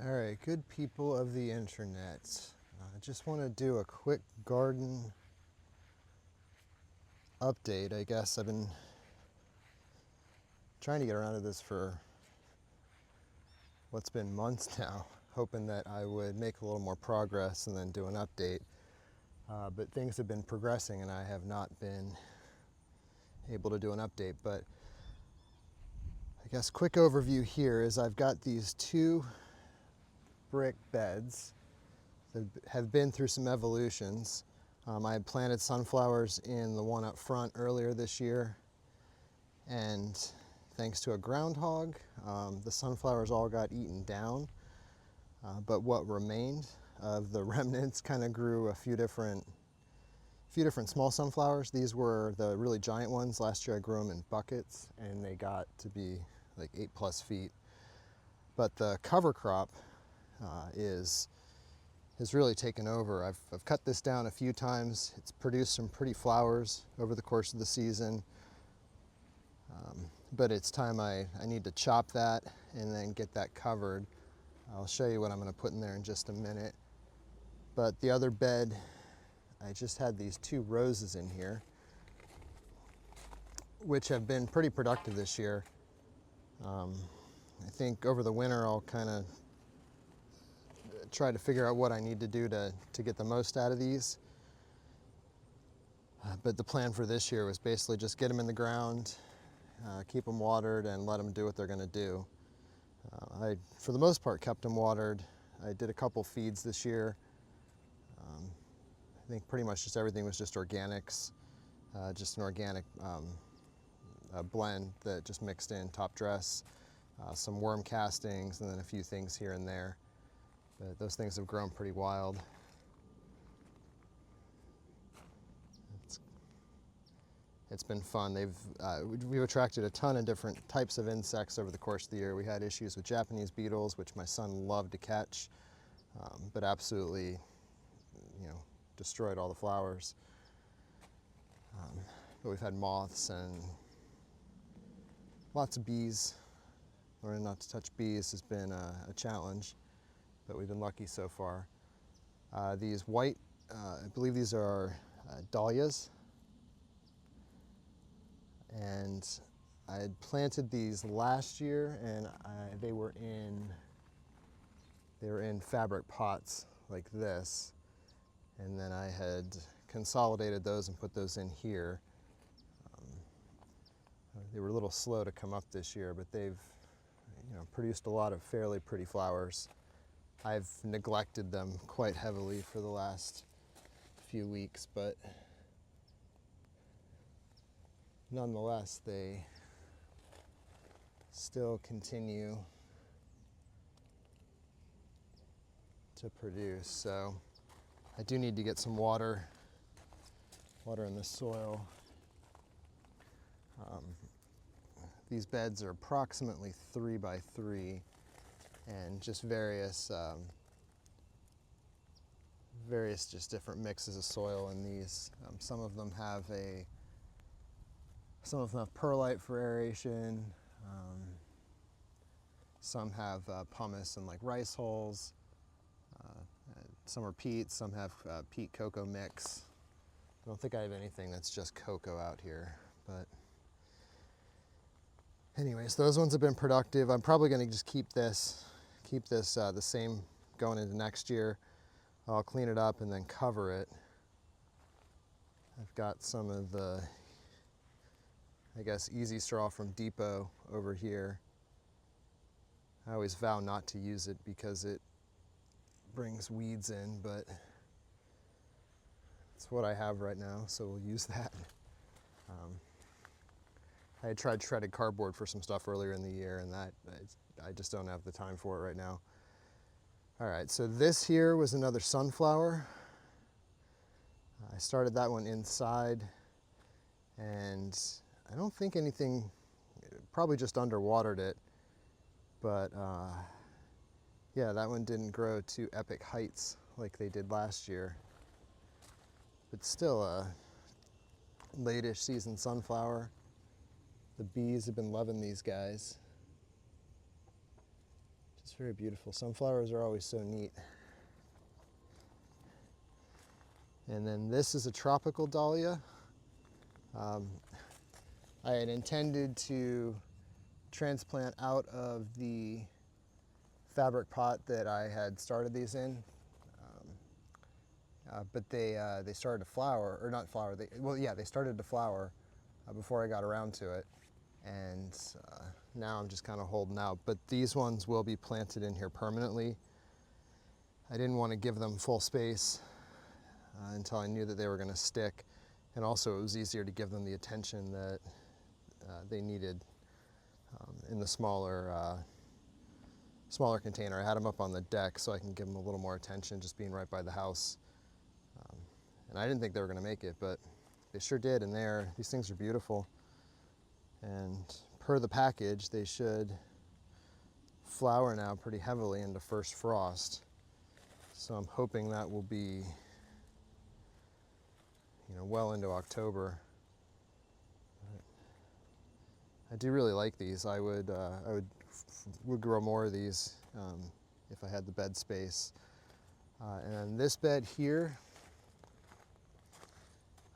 All right, good people of the internet. I just want to do a quick garden update. I guess I've been trying to get around to this for what's been months now, hoping that I would make a little more progress and then do an update. But things have been progressing and I have not been able to do an update. But I guess quick overview here is I've got these two brick beds that have been through some evolutions. I had planted sunflowers in the one up front earlier this year, and thanks to a groundhog, the sunflowers all got eaten down, but what remained of the remnants kind of grew a few different small sunflowers. These were the really giant ones. Last year I grew them in buckets and they got to be like 8+ feet. But the cover crop has really taken over. I've cut this down a few times. It's produced some pretty flowers over the course of the season. But it's time I need to chop that and then get that covered. I'll show you what I'm going to put in there in just a minute. But the other bed, I just had these two roses in here, which have been pretty productive this year. I think over the winter I'll kind of try to figure out what I need to do to get the most out of these. But the plan for this year was basically just get them in the ground, keep them watered, and let them do what they're going to do. I, for the most part, kept them watered. I did a couple feeds this year. I think pretty much just everything was just organics, just an organic blend that just mixed in top dress, some worm castings, and then a few things here and there. But those things have grown pretty wild. It's been fun. We've attracted a ton of different types of insects over the course of the year. We had issues with Japanese beetles, which my son loved to catch, but absolutely, destroyed all the flowers. But we've had moths and lots of bees. Learning not to touch bees has been a challenge, but we've been lucky so far. These white, I believe these are dahlias. And I had planted these last year, and they were in fabric pots like this, and then I had consolidated those and put those in here. They were a little slow to come up this year, but they've produced a lot of fairly pretty flowers. I've neglected them quite heavily for the last few weeks, but nonetheless, they still continue to produce. So I do need to get some water in the soil. These beds are approximately 3 by 3, and just various just different mixes of soil in these. Some of them have perlite for aeration. Some have pumice and like rice hulls. Some are peat. Some have peat cocoa mix. I don't think I have anything that's just cocoa out here, but anyways, those ones have been productive. I'm probably going to just keep this the same going into next year. I'll clean it up and then cover it. I've got some of the, I guess, Easy Straw from Depot over here. I always vow not to use it because it brings weeds in, but it's what I have right now, so we'll use that. I had tried shredded cardboard for some stuff earlier in the year, and I just don't have the time for it right now. All right, so this here was another sunflower. I started that one inside, and I don't think anything, probably just underwatered it, but yeah, that one didn't grow to epic heights like they did last year, but still a late-ish season sunflower. The bees have been loving these guys. It's very beautiful. Sunflowers are always so neat. And then this is a tropical dahlia. I had intended to transplant out of the fabric pot that I had started these in, but they started to flower, or not flower. They started to flower before I got around to it, and now I'm just kind of holding out. But these ones will be planted in here permanently. I didn't want to give them full space until I knew that they were going to stick, and also it was easier to give them the attention that they needed in the smaller container. I had them up on the deck so I can give them a little more attention, just being right by the house. And I didn't think they were going to make it, but they sure did. And these things are beautiful. And per the package, they should flower now pretty heavily into first frost. So I'm hoping that will be, well into October. I do really like these. I would grow more of these if I had the bed space. And this bed here,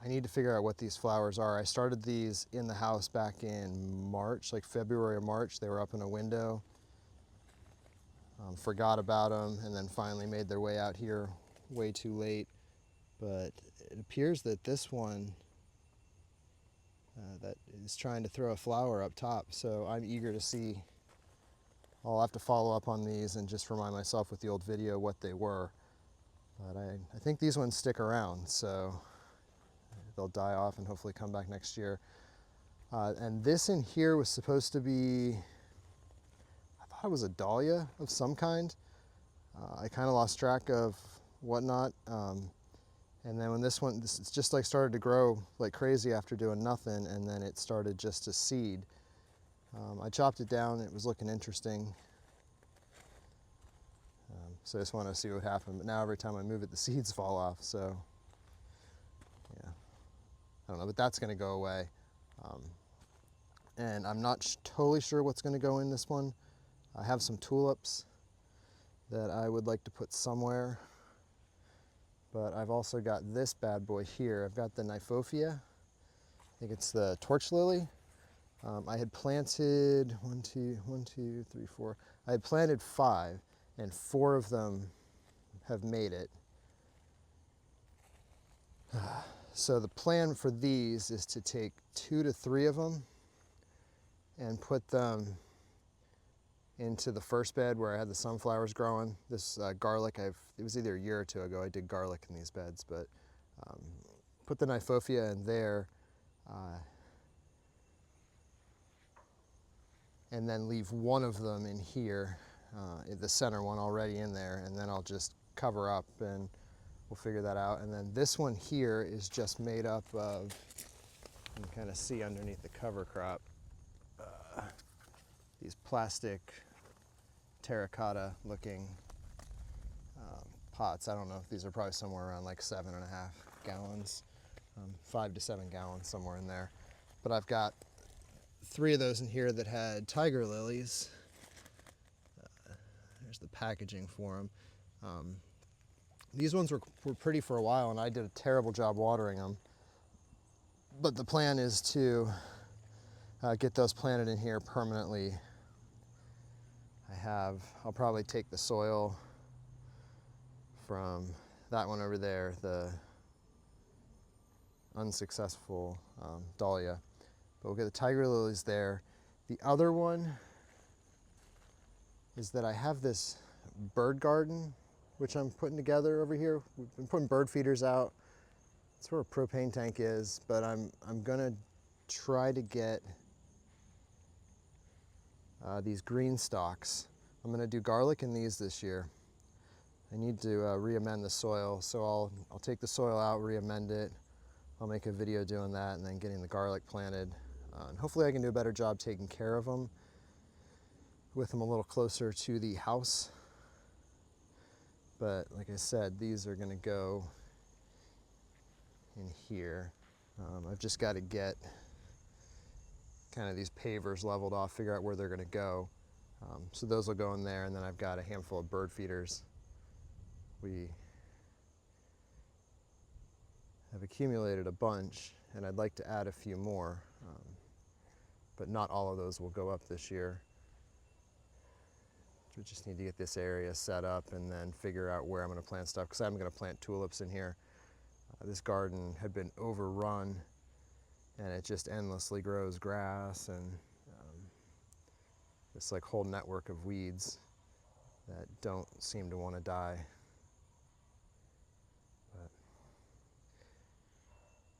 I need to figure out what these flowers are. I started these in the house back in March, like February or March. They were up in a window. Forgot about them, and then finally made their way out here way too late. But it appears that this one that is trying to throw a flower up top, so I'm eager to see. I'll have to follow up on these and just remind myself with the old video what they were. But I think these ones stick around, so they'll die off and hopefully come back next year. And this in here was supposed to be, I thought it was a dahlia of some kind. I kind of lost track of whatnot. And then when this just like started to grow like crazy after doing nothing, and then it started just to seed. I chopped it down, it was looking interesting. So I just want to see what happened. But now every time I move it, the seeds fall off, so yeah. I don't know, but that's gonna go away. And I'm not totally sure what's gonna go in this one. I have some tulips that I would like to put somewhere. But I've also got this bad boy here. I've got the Nyphophia. I think it's the torch lily. I had planted one, two, three, four. I had planted 5, and 4 of them have made it. So the plan for these is to take 2 to 3 of them and put them into the first bed where I had the sunflowers growing. This garlic, it was either a year or 2 ago, I did garlic in these beds, but put the Nyphophia in there, and then leave one of them in here, the center one already in there, and then I'll just cover up and we'll figure that out. And then this one here is just made up of, you can kind of see underneath the cover crop, these plastic terracotta looking pots. I don't know if these are probably somewhere around like 7.5 gallons, 5 to 7 gallons, somewhere in there. But I've got 3 of those in here that had tiger lilies. There's the packaging for them. These ones were pretty for a while, and I did a terrible job watering them. But the plan is to get those planted in here permanently. I'll probably take the soil from that one over there, the unsuccessful dahlia. But we'll get the tiger lilies there. The other one is that I have this bird garden, which I'm putting together over here. We've been putting bird feeders out. That's where a propane tank is, but I'm gonna try to get these green stalks. I'm gonna do garlic in these this year. I need to re-amend the soil, so I'll take the soil out, re-amend it. I'll make a video doing that and then getting the garlic planted. And hopefully I can do a better job taking care of them with them a little closer to the house. But like I said, these are gonna go in here. I've just got to get kind of these pavers leveled off, figure out where they're gonna go. So those will go in there, and then I've got a handful of bird feeders. We have accumulated a bunch, and I'd like to add a few more, but not all of those will go up this year. We just need to get this area set up and then figure out where I'm going to plant stuff, because I'm going to plant tulips in here. This garden had been overrun, and it just endlessly grows grass and this like whole network of weeds that don't seem to want to die. But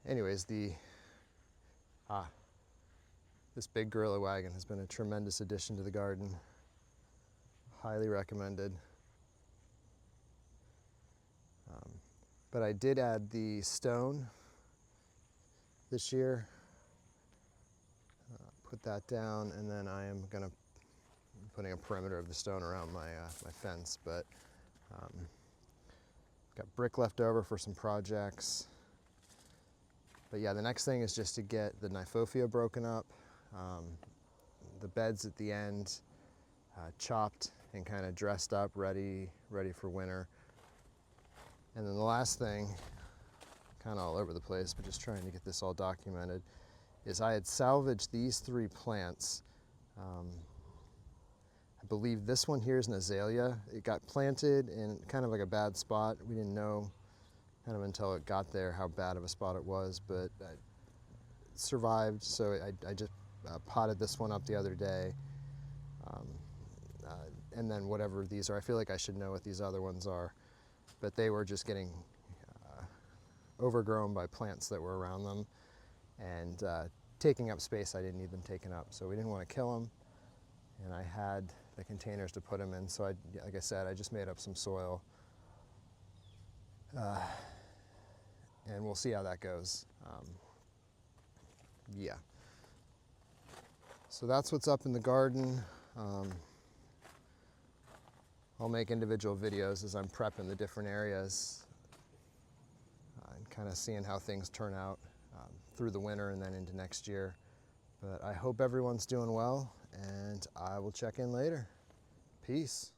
anyways, this big gorilla wagon has been a tremendous addition to the garden. Highly recommended. But I did add the stone this year. Put that down, and then I am going to putting a perimeter of the stone around my fence. But got brick left over for some projects. But yeah, the next thing is just to get the Kniphofia broken up, the beds at the end chopped and kind of dressed up, ready for winter. And then the last thing, kind of all over the place, but just trying to get this all documented, is I had salvaged these 3 plants. I believe this one here is an azalea. It got planted in kind of like a bad spot. We didn't know kind of until it got there how bad of a spot it was, but it survived, so I just potted this one up the other day. And then whatever these are, I feel like I should know what these other ones are, but they were just getting overgrown by plants that were around them and taking up space I didn't need them taken up. So we didn't want to kill them, and I had the containers to put them in. So like I said, I just made up some soil, and we'll see how that goes. Yeah. So that's what's up in the garden. I'll make individual videos as I'm prepping the different areas and kind of seeing how things turn out through the winter and then into next year. But I hope everyone's doing well, and I will check in later. Peace.